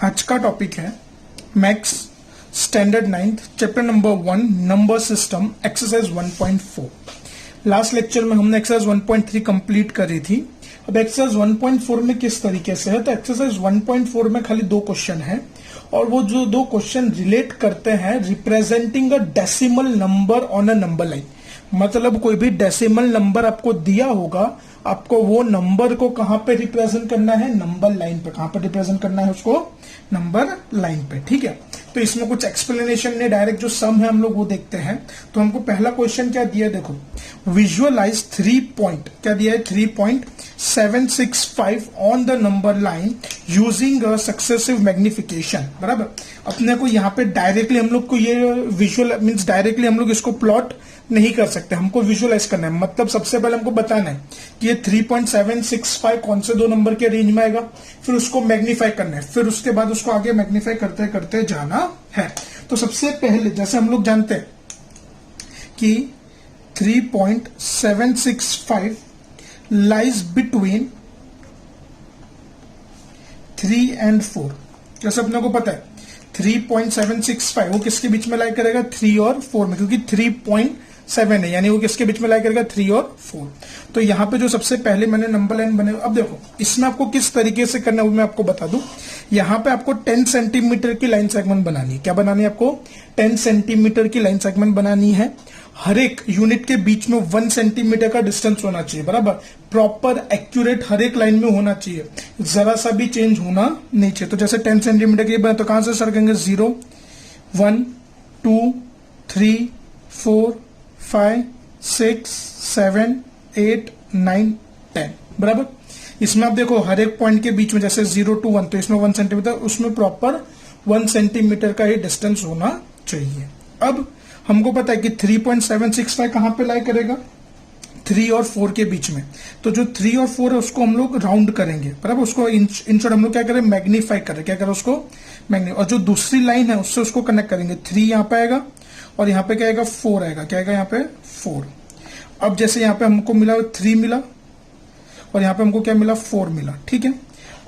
आज का टॉपिक है maths standard 9th chapter number 1 number system exercise 1.4। Last lecture में हमने एक्सरसाइज 1.3 कंप्लीट करी थी। अब एक्सरसाइज 1.4 में किस तरीके से है, तो एक्सरसाइज 1.4 में खाली 2 क्वेश्चन है और वो जो 2 क्वेश्चन रिलेट करते हैं representing a decimal number on a number line. मतलब कोई भी डेसिमल नंबर आपको दिया होगा, आपको वो नंबर को कहां पे रिप्रेजेंट करना है, नंबर लाइन पे। कहां पे रिप्रेजेंट करना है उसको, नंबर लाइन पे। ठीक है, तो इसमें कुछ एक्सप्लेनेशन ने डायरेक्ट जो सम है हम लोग वो देखते हैं। तो हमको पहला क्वेश्चन क्या दिया है, देखो विजुअलाइज 3 पॉइंट, क्या दिया है 3.765 on the number line using a successive magnification. बराबर, अपने को यहाँ पे डायरेक्टली हम लोग को ये विजुअल मीन्स डायरेक्टली हम लोग इसको प्लॉट नहीं कर सकते, हमको विजुअलाइज करना है। मतलब सबसे पहले हमको बताना है कि ये 3.765 कौन से 2 नंबर के रेंज में आएगा, फिर उसको मैग्नीफाई करना है, फिर उसके बाद उसको आगे मैग्नीफाई करते करते जाना है। तो सबसे पहले जैसे हम लोग जानते हैं कि 3.765 लाइज बिटवीन 3 and 4। जैसे अपने को पता है 3.765 वो किसके बीच में लाई करेगा, 3 और 4 में, क्योंकि 3.7 है यानी वो किसके बीच में लाई करेगा, 3 और 4। तो यहाँ पे जो सबसे पहले मैंने नंबर लाइन बने, अब देखो इसमें आपको किस तरीके से करना है वो मैं आपको बता दूं। यहाँ पे आपको 10 सेंटीमीटर की लाइन सेगमेंट बनानी है। क्या बनानी है आपको, 10 सेंटीमीटर की लाइन सेगमेंट बनानी है। हर एक यूनिट के बीच में 1 सेंटीमीटर का डिस्टेंस होना चाहिए। बराबर, प्रॉपर एक्यूरेट हर एक लाइन में होना चाहिए, जरा सा भी चेंज होना नहीं चाहिए। तो जैसे 10 सेंटीमीटर की बना तो कहां से स्टार्ट करेंगे, 0 1 2 3 4 5 6 7 8 9 10। बराबर, इसमें आप देखो हर एक पॉइंट के बीच में जैसे 0 to 1 तो इसमें 1 सेंटीमीटर, उसमें प्रॉपर 1 सेंटीमीटर का ही डिस्टेंस होना चाहिए। अब हमको पता है कि 3.765 कहां पे लाई करेगा, 3 और 4 के बीच में। तो जो 3 और 4 है उसको हम लोग राउंड करेंगे। बराबर, उसको इन शॉर्ट हम लोग क्या करें, मैग्नीफाई करें। क्या करें उसको मैग्नीफाई, और जो दूसरी लाइन है उससे उसको कनेक्ट करेंगे। 3 यहाँ पे आएगा और यहाँ पे क्या आएगा, 4 आएगा। क्या आएगा यहाँ पे, 4। अब जैसे यहाँ पे हमको मिला 3 मिला और यहाँ पे हमको क्या मिला, 4 मिला। ठीक है,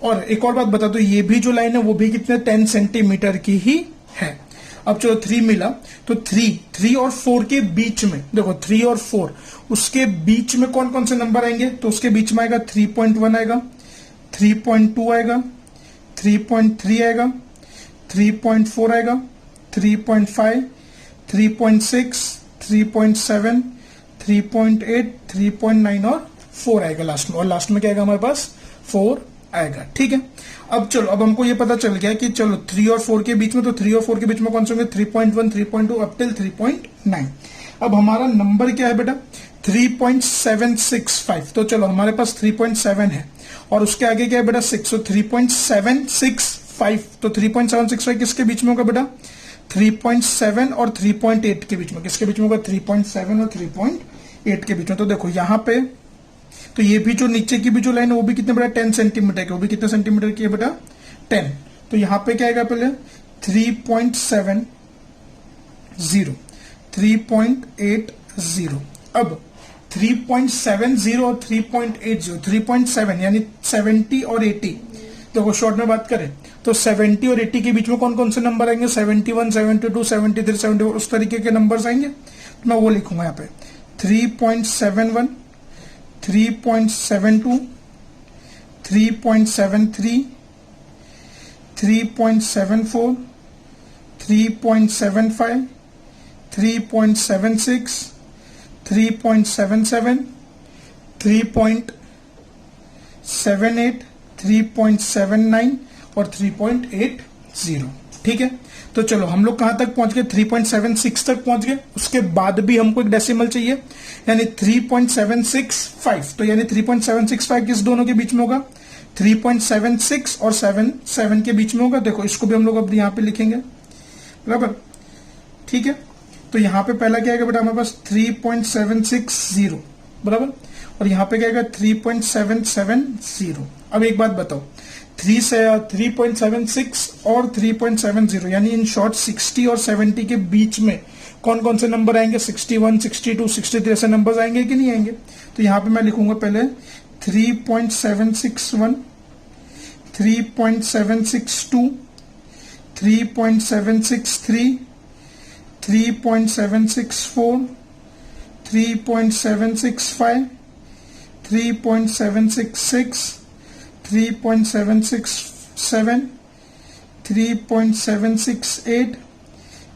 और एक और बात बता दो, ये भी जो लाइन है वो भी कितने 10 सेंटीमीटर की ही है। अब चलो 3 मिला तो 3 और 4 के बीच में देखो, 3 और 4 उसके बीच में कौन कौन से नंबर आएंगे, तो उसके बीच में आएगा 3.1 आएगा, 3.2 आएगा, 3.3 आएगा, 3.4 आएगा, 3.5, 3.6, 3.7, 3.8, 3.9 और 4 आएगा लास्ट में। और लास्ट में क्या आएगा हमारे पास, 4 आएगा। ठीक है, अब चलो अब हमको ये पता चल गया कि चलो 3 और 4 के बीच में, तो 3 और 4 के बीच में कौन से होंगे, 3.1, 3.2 अप टिल 3.9। अब हमारा नंबर क्या है बेटा, 3.765। तो चलो हमारे पास 3.7 है और उसके आगे क्या है बेटा, 6। तो 3.765, तो 3.765 किसके बीच में होगा बेटा, 3.7 और 3.8 के बीच में। किसके बीच में होगा, 3.7 और 3.8 के बीच में। तो देखो यहाँ पे तो ये भी जो नीचे की भी जो लाइन है वो भी कितने बेटा, 10 सेंटीमीटर की। वो भी कितने सेंटीमीटर की है बेटा, 10। तो यहाँ पे क्या आएगा पहले 3.70, 3.80। अब 3.70 और 3.80, 3.7 यानी 70 और 80। देखो शॉर्ट में बात करें तो 70 और 80 के बीच में कौन कौन से नंबर आएंगे, 71, 72, 73, 74 उस तरीके के नंबर्स आएंगे। तो मैं वो लिखूंगा यहाँ पे 3.71, 3.72, 3.73, 3.74, 3.75, 3.76, 3.77, 3.78, 3.79 और 3.80। ठीक है, तो चलो हम लोग कहां तक पहुंच गए, 3.76 तक पहुंच गए। उसके बाद भी हमको एक डेसिमल चाहिए यानी 3.765। तो यानी 3.765 किस दोनों के बीच में होगा, 3.76 और 7 के बीच में होगा। देखो इसको भी हम लोग अब यहां पे लिखेंगे। बराबर, ठीक है, तो यहां पे पहला क्या आएगा बेटा हमारे पास 3.760। बराबर, और यहां पे क्या आएगा 3.770। अब एक बात बताओ, 3.76 और 3.70 यानी इन शॉर्ट 60 और 70 के बीच में कौन कौन से नंबर आएंगे, 61, 62, 63 ऐसे नंबर आएंगे कि नहीं आएंगे। तो यहां पे मैं लिखूंगा पहले 3.761, 3.762, 3.763, 3.764, 3.765, 3.766, 3.767, 3.768,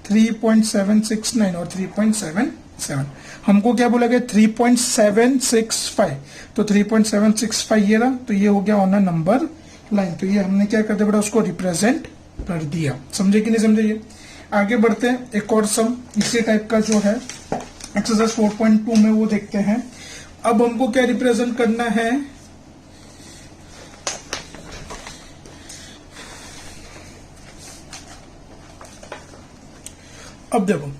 3.769 और 3.77। हमको क्या बोला गया 3.765, तो 3.765 ये रहा, तो ये हो गया ऑन अ नंबर लाइन। तो ये हमने क्या कर दिया बेटा, उसको रिप्रेजेंट कर दिया। समझे कि नहीं समझे? ये आगे बढ़ते हैं, एक और सम इसी टाइप का जो है एक्सरसाइज 4.2 में वो देखते हैं। अब हमको क्या रिप्रेजेंट करना है, अब देखो,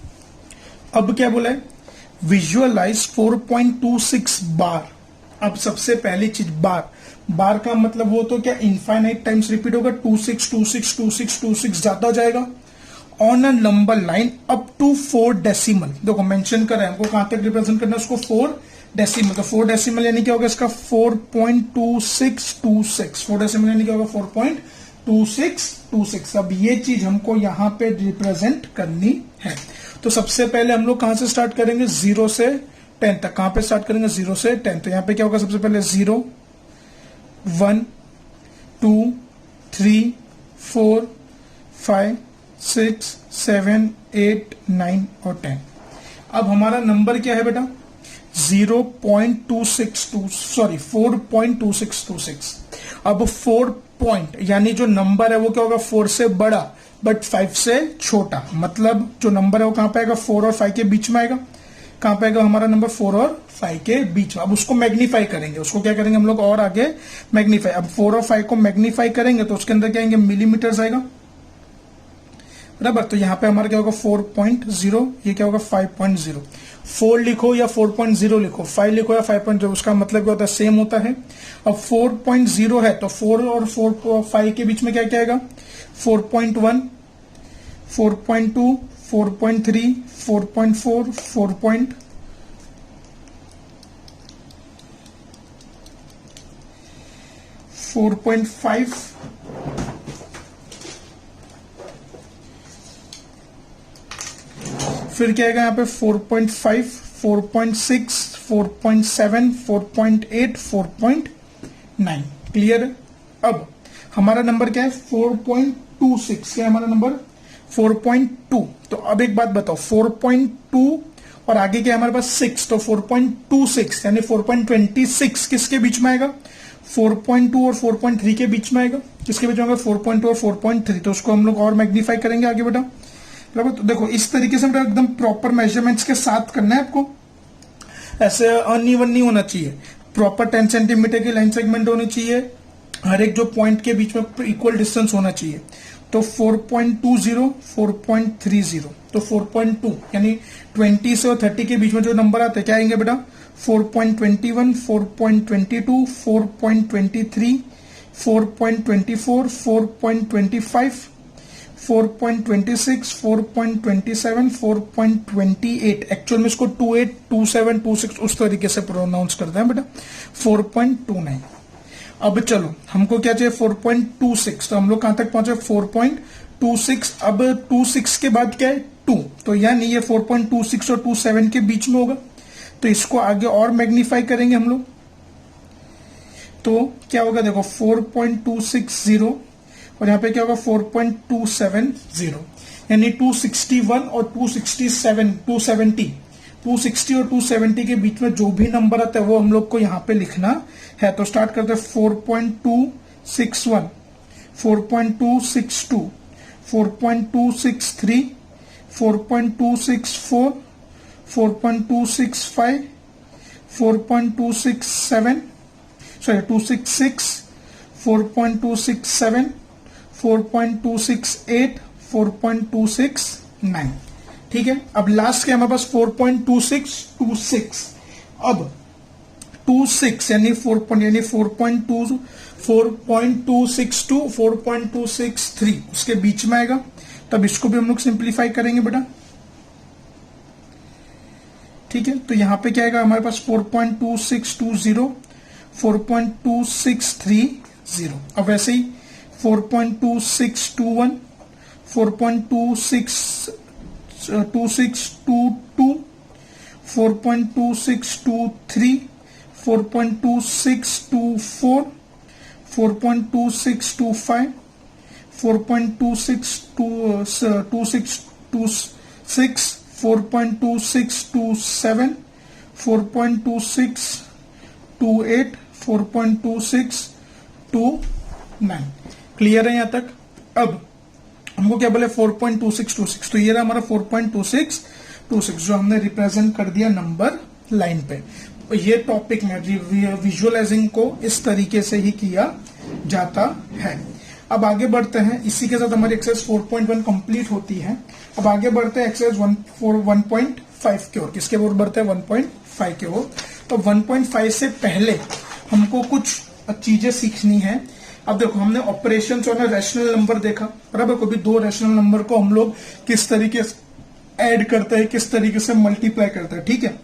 अब क्या बोला है, विजुअलाइज 4.26 बार। अब सबसे पहली चीज बार, बार का मतलब वो तो क्या इनफाइनाइट टाइम्स रिपीट होगा, 26262626 जाता जाएगा on a number line up to 4 decimal. देखो मेंशन कर रहे हैं हमको कहां तक रिप्रेजेंट करना है उसको, 4 डेसिमल। तो 4 डेसिमल यानी क्या होगा इसका 4.2626, 4 डेसिमल यानी क्या होगा 4.2626। अब ये चीज हमको यहां पे रिप्रेजेंट करनी है। तो सबसे पहले हम लोग कहां से स्टार्ट करेंगे, 0 से 10 तक। कहां पे स्टार्ट करेंगे, 0 से 10। तो यहां पे क्या होगा, सबसे पहले 0, 1, 2, 3, 4, 5, 6, 7, 8, 9 और 10। अब हमारा नंबर क्या है बेटा, 4.2626। अब 4 पॉइंट यानी जो नंबर है वो क्या होगा, 4 से बड़ा बट 5 से छोटा। मतलब जो नंबर है वो कहां पे आएगा, 4 और 5 के बीच में आएगा। कहां पे आएगा हमारा नंबर, 4 और 5 के बीच में। अब उसको मैग्नीफाई करेंगे, उसको क्या करेंगे हम लोग और आगे मैग्नीफाई। अब 4 और 5 को मैग्नीफाई करेंगे तो उसके अंदर क्या आएंगे, मिलीमीटर आएगा, बराबर। तो यहां पे हमारा क्या होगा 4.0, ये क्या होगा 5.0। 4 लिखो या 4.0 लिखो, 5 लिखो या 5.0, उसका मतलब क्या होता है, सेम होता है। अब 4.0 है तो 4 और 5 के बीच में क्या क्या आएगा, 4.1, 4.2, 4.3, 4.4, 4.5, फिर क्या आएगा यहाँ पे 4.5, 4.6, 4.7, 4.8, 4.9। क्लियर है? अब हमारा नंबर क्या है 4.26। क्या है हमारा नंबर 4.2। तो अब एक बात बताओ, 4.2 और आगे क्या है हमारे पास 6, तो 4.26 यानी 4.26 किसके बीच में आएगा, 4.2 और 4.3 के बीच में आएगा। किसके बीच में आएगा, 4.2 और 4.3। तो उसको हम लोग और मैग्नीफाई करेंगे आगे बेटा, बराबर। तो देखो इस तरीके से बेटा एकदम प्रॉपर मेजरमेंट्स के साथ करना है आपको, ऐसे अनइवन नहीं होना चाहिए। प्रॉपर 10 सेंटीमीटर की लाइन सेगमेंट होनी चाहिए, हर एक जो पॉइंट के बीच में इक्वल डिस्टेंस होना चाहिए। तो 4.20, 4.30, तो 4.2 यानी 20 से और 30 के बीच में जो नंबर आते हैं क्या आएंगे बेटा, 4.21, 4.22, 4.23, 4.24, 4.25, 4.26, 4.27, 4.28। एक्चुअल में इसको 28, 27, 26 उस तरीके से प्रोनाउंस करते हैं बेटा। 4.29। अब चलो हमको क्या चाहिए 4.26, तो हम लोग कहां तक पहुंचे 4.26। अब 26 के बाद क्या है 2, तो यानी ये 4.26 और 27 के बीच में होगा। तो इसको आगे और मैग्नीफाई करेंगे हम लोग, तो क्या होगा देखो 4.260 और यहां पे क्या होगा 4.270, यानी 261 और 267, 260 और 270 के बीच में जो भी नंबर आता है वो हम लोग को यहां पे लिखना है। तो स्टार्ट करते हैं 4.261, 4.262, 4.263, 4.264, 4.265, 4.267, sorry 266, 4.267, 4.268, 4.269। ठीक है, अब लास्ट के हमारे पास 4.2626। अब 26 यानी 4.2, 4.262, 4.263 उसके बीच में आएगा। तब इसको भी हम लोग सिंप्लीफाई करेंगे बेटा। ठीक है, तो यहां पे क्या आएगा हमारे पास 4.2620, 4.2630। अब वैसे ही 4.2621, 4.2622, 4.2623, 4.2624, 4.2625, 4.2626, 4.2627, 4.2628, 4.2629। क्लियर है यहां तक? अब हमको क्या बोले 4.2626, तो ये रहा हमारा 4.2626 जो हमने रिप्रेजेंट कर दिया नंबर लाइन पे। तो ये टॉपिक में विजुअलाइजिंग को इस तरीके से ही किया जाता है। अब आगे बढ़ते हैं, इसी के साथ हमारी एक्सरसाइज 4.1 कंप्लीट होती है। अब आगे बढ़ते हैं एक्सरसाइज 1.5 की ओर। किसके ओर बढ़ते हैं? 1.5 के ओर। तो 1.5 से पहले हमको कुछ चीजें सीखनी है। अब देखो, हमने ऑपरेशंस और रैशनल नंबर देखा, बराबर। कोई भी दो रैशनल नंबर को हम लोग किस तरीके से ऐड करते हैं, किस तरीके से मल्टीप्लाई करते हैं, ठीक है।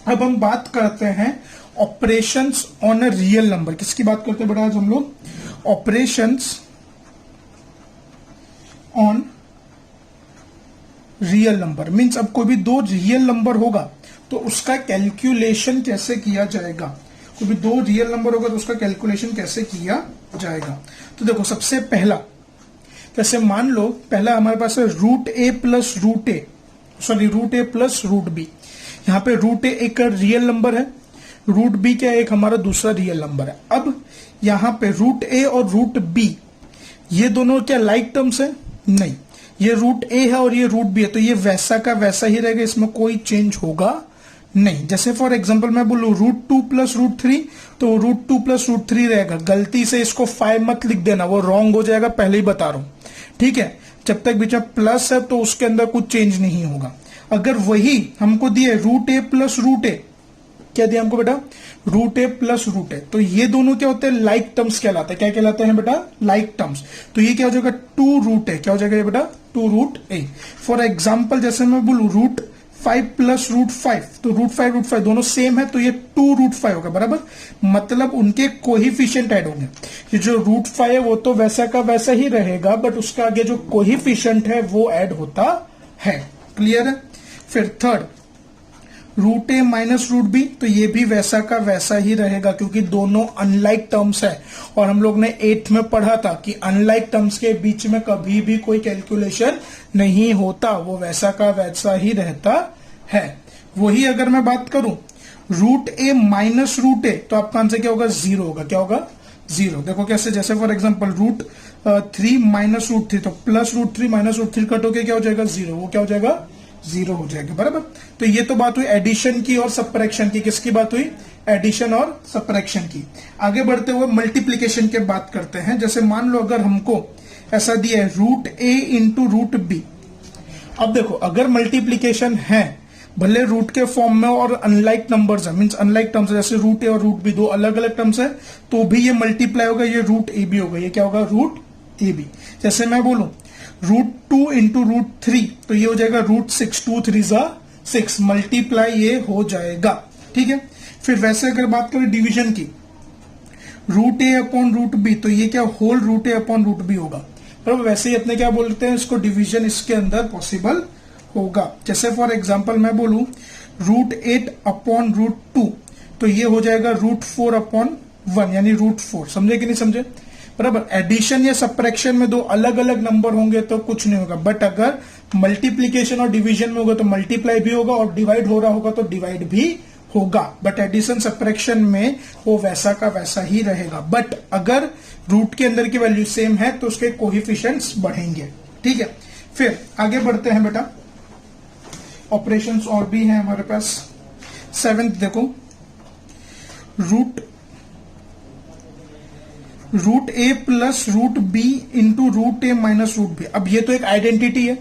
अब हम बात करते हैं operations on a real number. किसकी बात करते हैं बेटा आज हम लोग? Operations on real number. Means अब कोई भी दो रियल नंबर होगा तो उसका कैलकुलेशन कैसे किया जाएगा। कोई भी दो रियल नंबर होगा तो उसका कैलकुलेशन कैसे किया जाएगा। तो देखो, सबसे पहला, जैसे मान लो पहला हमारे पास है रूट ए प्लस रूट ए प्लस रूट बी। यहां पे रूट ए एक रियल नंबर है, रूट बी क्या एक हमारा दूसरा रियल नंबर है। अब यहां पे रूट ए और रूट बी ये दोनों क्या लाइक टर्म्स है? नहीं, ये रूट ए है और ये रूट बी है, तो ये वैसा का वैसा ही रहेगा, इसमें कोई चेंज होगा नहीं। जैसे फॉर एग्जांपल मैं बोलूं रूट 2 प्लस रूट 3, तो रूट 2 प्लस रूट 3 रहेगा। गलती से इसको 5 मत लिख देना, वो रॉन्ग हो जाएगा, पहले ही बता रहा हूं, ठीक है। जब तक बीच में प्लस है तो उसके अंदर कुछ चेंज नहीं होगा। अगर वही हमको दिए रूट ए प्लस रूट ए, क्या दिया हमको बेटा? रूट ए प्लस रूट ए, तो ये दोनों क्या होते हैं? लाइक टर्म्स कहलाते हैं। क्या कहलाते हैं बेटा? Like terms. तो ये क्या हो जाएगा? 2 रूट ए। क्या हो जाएगा ये बेटा? 2 रूट ए। फॉर एग्जाम्पल जैसे मैं बोलूं रूट 5 प्लस रूट 5, तो रूट 5 दोनों सेम है, तो ये 2 रूट 5 होगा, बराबर। मतलब उनके कोएफिशिएंट ऐड होंगे। ये जो रूट 5 है वो तो वैसा का वैसा ही रहेगा, बट उसका आगे जो कोएफिशिएंट है वो ऐड होता है। क्लियर है? फिर third, root A minus root B, तो ये भी वैसा का वैसा ही रहेगा, क्योंकि दोनों अनलाइक टर्म्स है। और हम लोग ने 8th में पढ़ा था कि अनलाइक टर्म्स के बीच में कभी भी कोई कैलकुलेशन नहीं होता, वो वैसा का वैसा ही रहता है। वही अगर मैं बात करूं रूट ए माइनस रूट ए, तो आपका आंसर क्या होगा? 0 होगा। क्या होगा? 0। देखो कैसे, जैसे for example root 3 minus root 3, तो plus root 3 minus root 3 cut होके क्या हो जाएगा? 0। वो क्या हो जाएगा? 0 हो जाएगा, बराबर। तो ये तो बात हुई एडिशन की और सबट्रैक्शन की। किसकी बात हुई? एडिशन और सबट्रैक्शन की। आगे बढ़ते हुए मल्टीप्लीकेशन की बात करते हैं। जैसे मान लो अगर हमको ऐसा दिया है रूट ए इंटू रूट बी। अब देखो, अगर मल्टीप्लीकेशन है भले रूट के फॉर्म में और अनलाइक नंबर्स है, मींस अनलाइक टर्म्स है, जैसे रूट ए और रूट बी दो अलग अलग टर्म्स है, तो भी ये मल्टीप्लाई होगा, ये रूट ए बी होगा। ये क्या होगा? Root A B. जैसे मैं बोलूं रूट 2 इंटू रूट 3, तो ये हो जाएगा रूट 6, 2 3 6, मल्टीप्लाई ये हो जाएगा, ठीक है। फिर वैसे अगर बात करें डिवीजन की, रूट ए अपॉन रूट बी, तो ये क्या होल रूट ए अपॉन रूट बी होगा, पर वैसे ही अपने क्या बोलते हैं इसको, डिवीजन इसके अंदर पॉसिबल होगा। जैसे फॉर एग्जांपल मैं बोलूं रूट 8 अपॉन रूट 2, तो ये हो जाएगा रूट 4 अपॉन 1, यानी रूट 4। समझे कि नहीं समझे? बराबर। एडिशन या सबट्रैक्शन में दो अलग अलग नंबर होंगे तो कुछ नहीं होगा, बट अगर मल्टीप्लीकेशन और डिवीजन में होगा तो मल्टीप्लाई भी होगा, और डिवाइड हो रहा होगा तो डिवाइड भी होगा। बट एडिशन सबट्रैक्शन में वो वैसा का वैसा ही रहेगा। बट अगर रूट के अंदर की वैल्यू सेम है तो उसके कोएफिशिएंट्स बढ़ेंगे, ठीक है। फिर आगे बढ़ते हैं बेटा, ऑपरेशंस और भी हैं हमारे पास। 7th देखो, root A plus root B into root A minus root B. अब ये तो एक आइडेंटिटी है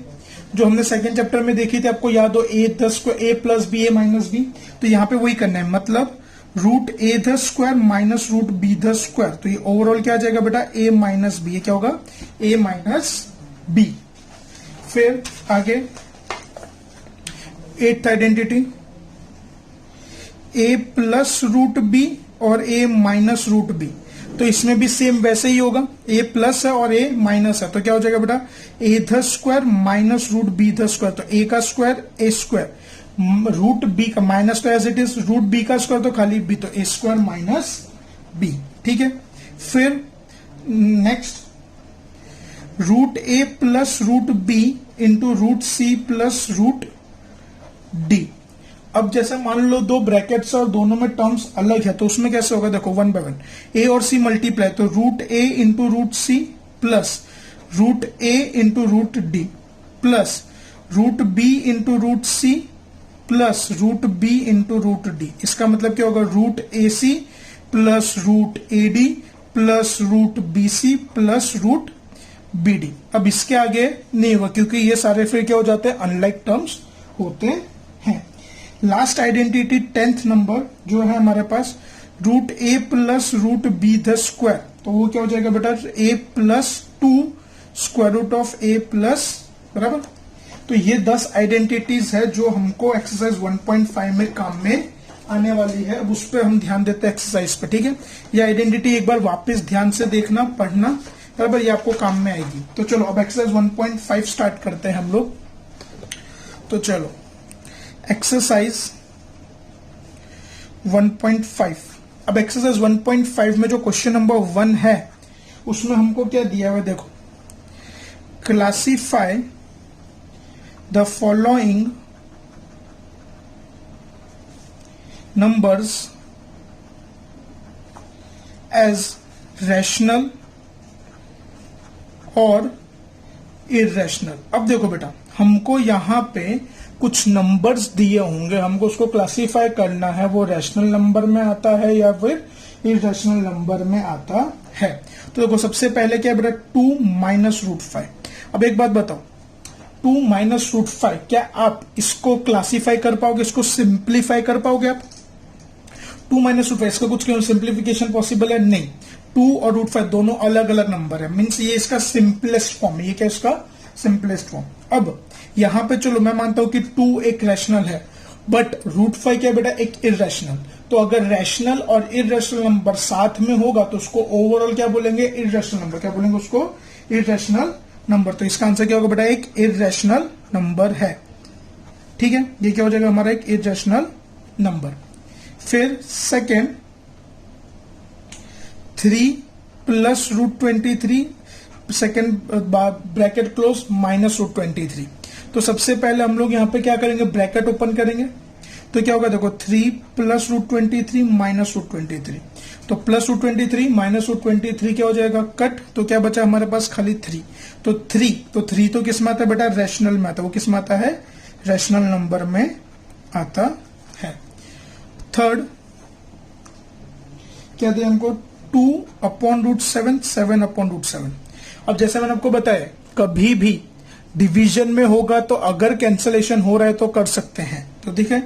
जो हमने सेकंड चैप्टर में देखी थी, आपको याद हो, a the square a plus b a minus B, तो यहां पे वही करना है। मतलब root a the square minus root B the square, तो ये ओवरऑल क्या आ जाएगा बेटा? A minus b. ये क्या होगा? A minus b. फिर आगे 8th identity, a plus root B और ए माइनस रूट बी, तो इसमें भी सेम वैसे ही होगा, a प्लस है और a माइनस है, तो क्या हो जाएगा बेटा a the square minus root b the square, तो a का square a square, root b का माइनस तो as it is, root b का स्क्वायर तो खाली b, तो a स्क्वायर माइनस b। ठीक है, फिर next root a plus root b into root c plus root d। अब जैसे मान लो दो ब्रैकेट्स और दोनों में टर्म्स अलग है, तो उसमें कैसे होगा, देखो वन बाय वन, a और c मल्टीप्लाई, तो root a into root C plus root a into root D plus root b into root C plus root b into root D. इसका मतलब क्या होगा, root A C plus root A D plus root B C plus root B D. अब इसके आगे नहीं होगा क्योंकि ये सारे फिर क्या हो जाते हैं, अनलाइक टर्म्स होते हैं। लास्ट आइडेंटिटी 10th नंबर जो है हमारे पास, root A plus root B the square, तो वो क्या हो जाएगा बेटा, a plus 2 square root of a plus, बराबर। तो ये 10 आइडेंटिटीज है जो हमको एक्सरसाइज 1.5 में काम में आने वाली है। अब उस पर हम ध्यान देते हैं एक्सरसाइज पे। ठीक है, ये आइडेंटिटी एक बार वापस ध्यान से देखना, पढ़ना, बराबर, ये आपको काम में आएगी। तो चलो अब एक्सरसाइज 1.5 स्टार्ट करते हैं हम लोग। तो चलो एक्सरसाइज 1.5। अब एक्सरसाइज 1.5 में जो क्वेश्चन नंबर 1 है उसमें हमको क्या दिया हुआ है, देखो, classify the following numbers as rational और इररेशनल। अब देखो बेटा, हमको यहां पे कुछ नंबर्स दिए होंगे, हमको उसको क्लासिफाई करना है, वो रैशनल नंबर में आता है या फिर इररेशनल नंबर में आता है। तो देखो सबसे पहले क्या है बेटा, 2 माइनस रूट 5। अब एक बात बताओ, 2 माइनस रूट 5, क्या आप इसको क्लासिफाई कर पाओगे, इसको सिंप्लीफाई कर पाओगे आप? 2 माइनस रूट 5, इसका कुछ सिंप्लीफिकेशन पॉसिबल है? नहीं। 2 और रूट 5 दोनों अलग अलग नंबर है, मीन्स ये इसका सिंपलेस्ट फॉर्म है। ये क्या इसका सिंपलेस्ट फॉर्म। अब यहां पे चलो मैं मानता हूं कि 2 एक रैशनल है, बट रूट 5 क्या बेटा, एक इररेशनल। तो अगर रैशनल और इररेशनल नंबर साथ में होगा तो उसको ओवरऑल क्या बोलेंगे, इररेशनल नंबर। क्या बोलेंगे उसको, इररेशनल नंबर। तो इसका आंसर क्या होगा बेटा, एक इररेशनल नंबर है। ठीक है, ये क्या हो जाएगा हमारा, एक इररेशनल नंबर। फिर second, 3 plus root 23, second bracket close, minus root 23। तो सबसे पहले हम लोग यहाँ पे क्या करेंगे, ब्रैकेट ओपन करेंगे, तो क्या होगा, देखो 3 प्लस रूट 23 माइनस रूट 23। तो प्लस रूट 23 माइनस रूट 23 क्या हो जाएगा, कट। तो क्या बचा हमारे पास, खाली 3। तो 3 तो किस में आता है बेटा, रैशनल में आता है। वो किस में आता है, रैशनल नंबर में आता है। थर्ड क्या दिया हमको, 2 अपॉन रूट 7, 7 अपॉन रूट 7। अब जैसे मैंने आपको बताया, कभी भी डिवीजन में होगा तो अगर कैंसलेशन हो रहा है तो कर सकते हैं। तो ठीक है,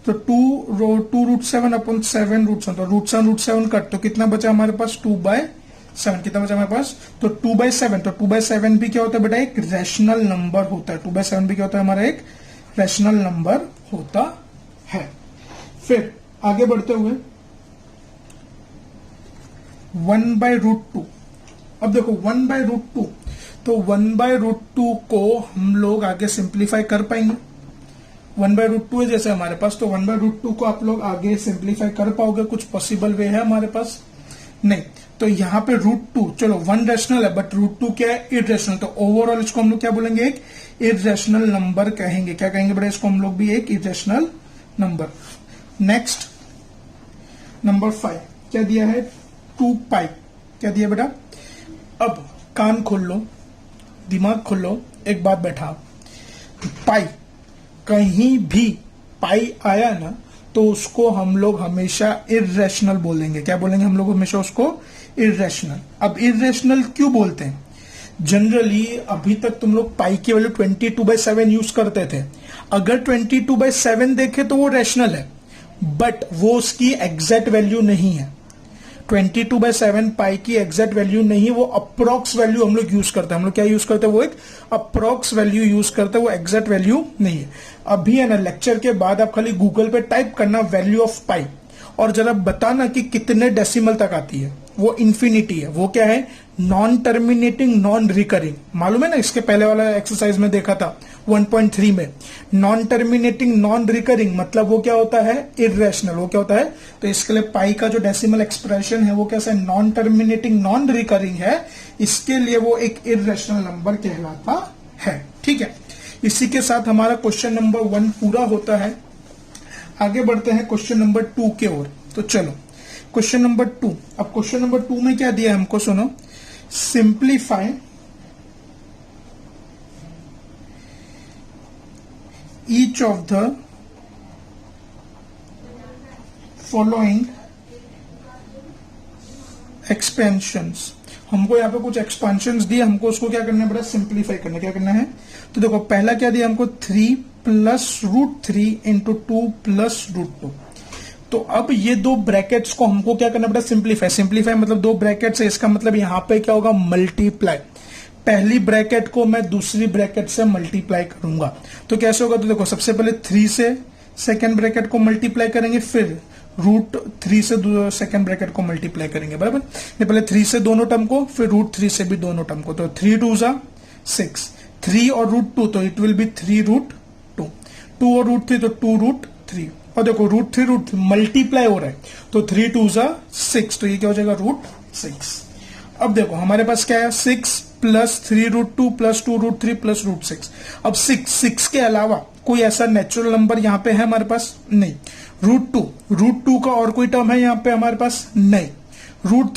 तो 2 रूट 7 अपॉन 7 रूट 7, तो रूट 7 कट, तो कितना बचा हमारे पास, 2/7। कितना बचा हमारे पास, तो 2/7। तो 2/7 भी क्या होता है बेटा, एक रैशनल नंबर होता है। 2/7 भी क्या होता है हमारा, एक रैशनल नंबर होता है। फिर आगे बढ़ते हुए 1/√2। अब देखो 1/√2, तो 1/√2 को हम लोग आगे सिंप्लीफाई कर पाएंगे। 1/√2 है जैसे हमारे पास, तो 1/√2 को आप लोग आगे सिंप्लीफाई कर पाओगे? कुछ पॉसिबल वे है हमारे पास? नहीं। तो यहाँ पे √2, चलो 1 रैशनल है, बट √2 क्या है, इररेशनल। तो ओवरऑल इसको हम लोग क्या बोलेंगे, एक इररेशनल नंबर कहेंगे। क्या कहेंगे बेटा, इसको हम लोग भी एक इररेशनल नंबर। नेक्स्ट नंबर 5 क्या दिया है, 2π। क्या दिया बेटा, अब कान खोल लो, दिमाग खोलो, एक बात बैठा, पाई, कहीं भी पाई आया ना तो उसको हम लोग हमेशा इररेशनल बोलेंगे। क्या बोलेंगे हम लोग हमेशा उसको, इररेशनल। अब इररेशनल क्यों बोलते हैं, जनरली अभी तक तुम लोग पाई की वैल्यू 22/7 यूज करते थे। अगर 22/7 देखे तो वो रैशनल है, बट वो उसकी एग्जैक्ट वैल्यू नहीं है। 22/7 पाई की एग्जैक्ट वैल्यू नहीं, वो अप्रोक्स वैल्यू हम लोग यूज करते हैं। हम लोग क्या यूज करते हैं, वो एक अप्रोक्स वैल्यू यूज करते हैं, वो एग्जैक्ट वैल्यू नहीं है। अभी है ना, लेक्चर के बाद आप खाली गूगल पे टाइप करना वैल्यू ऑफ पाई और जरा बताना कि कितने डेसिमल तक आती है। वो इंफिनिटी है। वो क्या है? Non terminating non recurring. मालूम है ना, इसके पहले वाला एक्सरसाइज में देखा था 1.3 में। नॉन टर्मिनेटिंग नॉन रिकरिंग मतलब वो क्या होता है? इर्रेशनल। वो क्या होता है? तो इसके लिए पाई का जो डेसिमल एक्सप्रेशन है वो कैसा है? नॉन टर्मिनेटिंग नॉन रिकरिंग है, इसके लिए वो एक इर्रेशनल नंबर कहलाता है। ठीक है, इसी के साथ हमारा क्वेश्चन नंबर 1 पूरा होता है। आगे बढ़ते हैं क्वेश्चन नंबर 2 के ओर। तो चलो क्वेश्चन नंबर 2। अब क्वेश्चन नंबर 2 में क्या दिया है हमको, सुनो। Simplify each of the following expansions. हमको यहाँ पे कुछ एक्सपेंशंस दिए, हमको उसको क्या करना पड़ा? सिंप्लीफाई करना। क्या करना है? तो देखो पहला क्या दिया हमको? 3 plus root 3 into 2 plus root 2। तो अब ये दो ब्रैकेट्स को हमको क्या करना पड़ा? सिंप्लीफाई। सिंप्लीफाई मतलब दो ब्रैकेट्स है, इसका मतलब यहां पे क्या होगा? मल्टीप्लाई। पहली ब्रैकेट को मैं दूसरी ब्रैकेट से मल्टीप्लाई करूंगा। तो कैसे होगा? तो देखो सबसे पहले 3 से सेकेंड ब्रैकेट को मल्टीप्लाई करेंगे, फिर रूट 3 से सेकेंड ब्रैकेट को मल्टीप्लाई करेंगे, बराबर। ये पहले 3 से दोनों टर्म को, फिर रूट 3 से भी दोनों टर्म को। तो 3 2 जा 6, 3 और रूट 2 तो इट विल बी 3 रूट 2, 2 और रूट 3 तो 2 रूट 3। और देखो रूट 3 मल्टीप्लाई हो रहा है, तो 3 2 जा 6, तो ये क्या हो जाएगा? रूट 6। अब देखो हमारे पास क्या है? 6 plus 3 root 2 plus 2 root 3 plus root 6। अब 6 के अलावा कोई ऐसा नेचुरल नंबर यहाँ पे है हमारे पास? नहीं। रूट 2 का और कोई टर्म है यहाँ पे हमारे पास? नहीं। रूट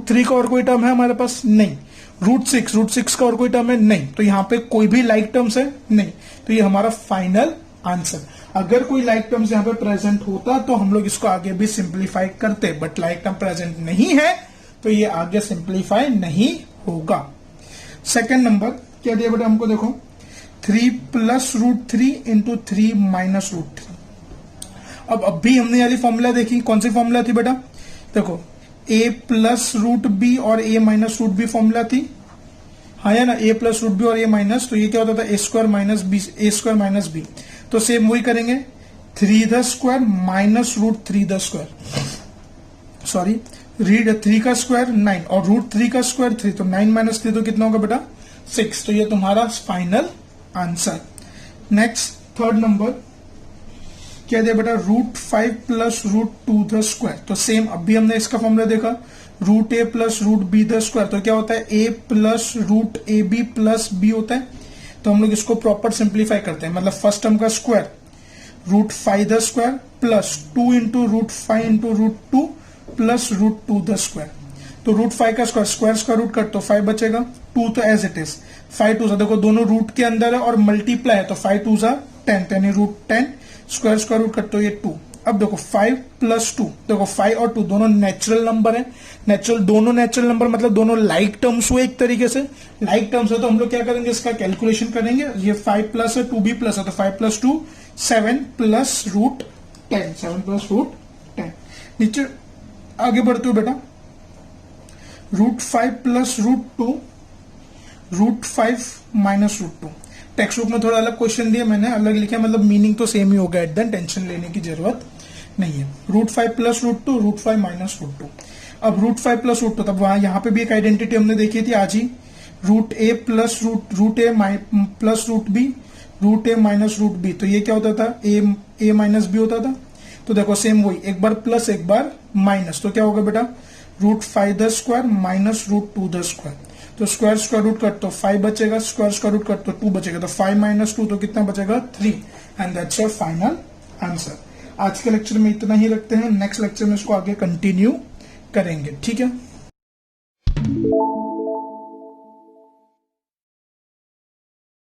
3 का और कोई टर्म है हमारे पास? नहीं। रूट 6 का और कोई टर्म है? नहीं। तो यहाँ पे कोई भी लाइक टर्म्स है? नहीं। तो ये हमारा फाइनल आंसर। अगर कोई लाइक टर्म्स यहाँ पे प्रेजेंट होता तो हम लोग इसको आगे भी सिंप्लीफाई करते, बट लाइक टर्म प्रेजेंट नहीं है तो ये आगे सिंप्लीफाई नहीं होगा। सेकेंड नंबर क्या दिया बेटा हमको? देखो 3 plus root 3 into 3 minus root 3। अब भी हमने वाली फॉर्मूला देखी, कौन सी फॉर्मूला थी बेटा? देखो a प्लस रूट बी और a minus root B formula थी, हाँ या ना? a प्लस रूट बी और a माइनस, तो ये क्या होता था? a square minus B, a square minus B. तो सेम वही करेंगे, 3 the square minus root 3 the square, sorry read 3 का स्क्वायर 9 और रूट 3 का स्क्वायर 3, तो 9 माइनस 3 तो कितना होगा बेटा? 6। तो ये तुम्हारा final answer. Next third number क्या दिया बेटा? Root 5 plus root 2 the square. तो सेम अभी हमने इसका फॉर्मूला देखा, root a plus root B the square. तो क्या होता है? a plus root A B plus B होता है। तो हम लोग इसको प्रॉपर सिंप्लीफाई करते हैं, मतलब फर्स्ट टर्म का square root 5 the square plus 2 into root 5 into root 2 plus root 2 the square. तो रूट 5 का स्क्वायर का रूट कट तो 5 बचेगा, 2 तो एज इट इज, 5 2 देखो दोनों रूट के अंदर है और मल्टीप्लाई है, तो 5 2 10 यानी रूट 10, स्क्वायर का रूट कट तो ये 2। अब देखो 5 प्लस 2, देखो 5 और 2 दोनों नेचुरल नंबर है। दोनों नेचुरल नंबर मतलब दोनों लाइक टर्म्स हुए एक तरीके से। लाइक टर्म्स है तो हम लोग क्या करेंगे? इसका कैलकुलेशन करेंगे। ये 5 प्लस है, 2 भी प्लस है, तो 5 plus 2 7 plus root 10, 7 plus root 10। नीचे आगे बढ़ते हो बेटा, root 5 plus root 2, root 5 minus root 2। Textbook में थोड़ा अलग क्वेश्चन दिया मैंने, अलग लिखा, मतलब मीनिंग तो सेम ही होगा, एट देन टेंशन लेने की जरूरत नहीं है। Root 5 plus root 2, root 5 minus root 2। अब रूट 5 प्लस रूट 2, तब वहां यहाँ पे भी एक आइडेंटिटी हमने देखी थी आज ही, root A plus root A plus root B, root A minus root B. तो ये क्या होता था? ए माइनस बी होता था। तो देखो सेम वही, एक बार प्लस एक बार माइनस, तो क्या होगा बेटा? Root 5 the square minus root 2 the square. तो स्क्वायर रूट कट तो 5 बचेगा, स्क्वायर रूट कट तो 2 बचेगा, तो 5 माइनस 2 तो कितना बचेगा? 3। And that's your final answer. आज के लेक्चर में इतना ही रखते हैं, नेक्स्ट लेक्चर में इसको आगे कंटिन्यू करेंगे, ठीक है।